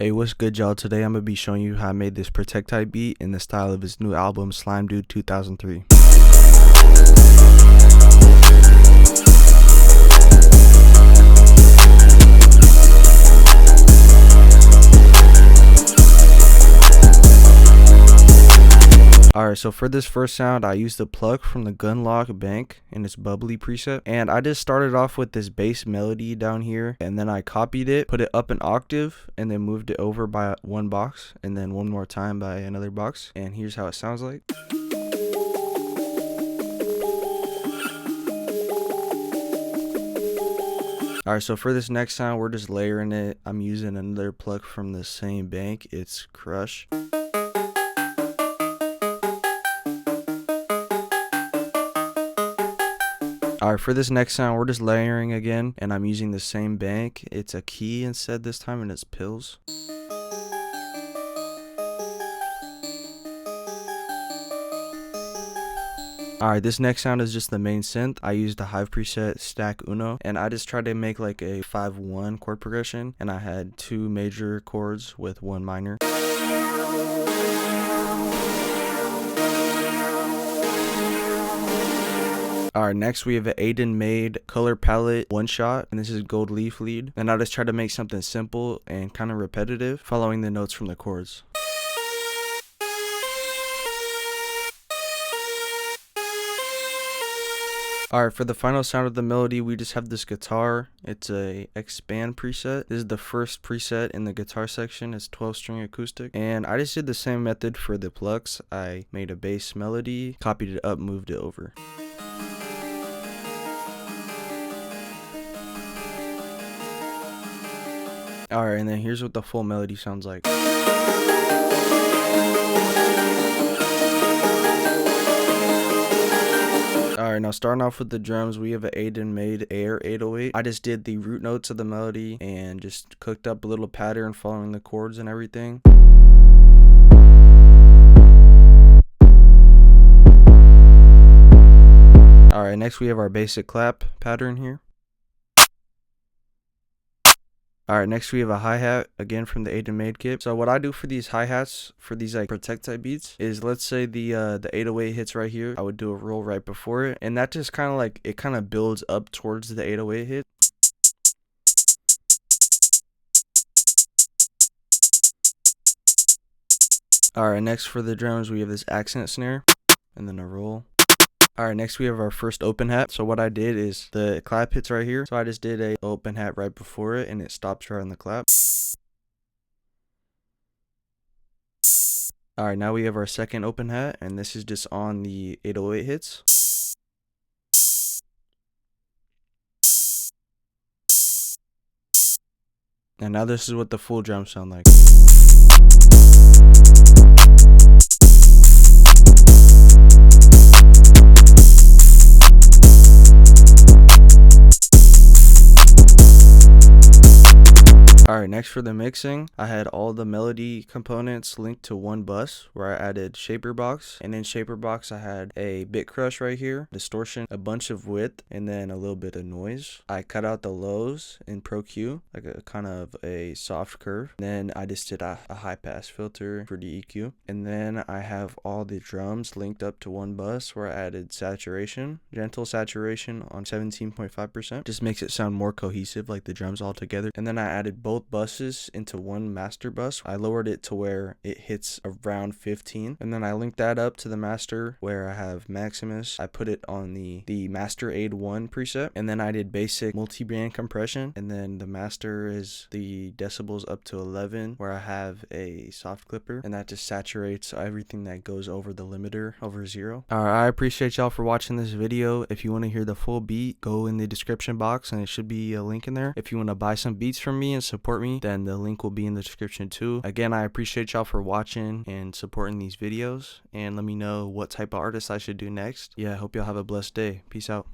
Hey, what's good, y'all? Today I'm gonna be showing you how I made this Protect type beat in the style of his new album Slimedude2003. Alright, so for this first sound, I used the plug from the Gunlock Bank in its bubbly preset, and I just started off with this bass melody down here, and then I copied it, put it up an octave, and then moved it over by one box, and then one more time by another box, and here's how it sounds like. Alright, so for this next sound, we're just layering it. I'm using another plug from the same bank, it's Crush. Alright, for this next sound, we're just layering again, and I'm using the same bank. It's a key instead this time, and it's Pills. Alright, this next sound is just the main synth. I used the Hive preset Stack Uno, and I just tried to make like a 5-1 chord progression, and I had 2 major chords with 1 minor. Alright, next we have an Aiden made color palette one shot, and this is Gold Leaf lead. And I just try to make something simple and kind of repetitive, following the notes from the chords. Alright, for the final sound of the melody, we just have this guitar. It's a expand preset. This is the first preset in the guitar section. It's 12-string acoustic. And I just did the same method for the plucks. I made a bass melody, copied it up, moved it over. Alright, and then here's what the full melody sounds like. Alright, now starting off with the drums, we have an Aiden made Air 808. I just did the root notes of the melody and just cooked up a little pattern following the chords and everything. Alright, next we have our basic clap pattern here. Alright, next we have a hi-hat, again from the Aiden made kit. So what I do for these hi-hats, for these like Protect type beats, is let's say the 808 hits right here, I would do a roll right before it, and that just kind of like, it kind of builds up towards the 808 hit. Alright, next for the drums, we have this accent snare, and then a roll. Alright, next we have our first open hat. So what I did is the clap hits right here. So I just did a open hat right before it, and it stops right on the clap. Alright, now we have our second open hat, and this is just on the 808 hits. And now this is what the full drums sound like. Alright, next for the mixing, I had all the melody components linked to one bus where I added Shaper Box, and in Shaper Box I had a bit crush right here, distortion, a bunch of width, and then a little bit of noise. I cut out the lows in Pro Q, like a kind of a soft curve. Then I just did a high pass filter for the EQ, and then I have all the drums linked up to one bus where I added saturation, gentle saturation on 17.5%, just makes it sound more cohesive, like the drums all together. And then I added both buses into one master bus. I lowered it to where it hits around 15, and then I linked that up to the master where I have Maximus. I put it on the master aid 1 preset, and then I did basic multi-band compression, and then the master is the decibels up to 11 where I have a soft clipper, and that just saturates everything that goes over the limiter over 0. Alright, I appreciate y'all for watching this video. If you want to hear the full beat, go in the description box and it should be a link in there. If you want to buy some beats from me and support me, then the link will be in the description too. Again, I appreciate y'all for watching and supporting these videos, and let me know what type of artist I should do next. Yeah, I hope y'all have a blessed day. Peace out.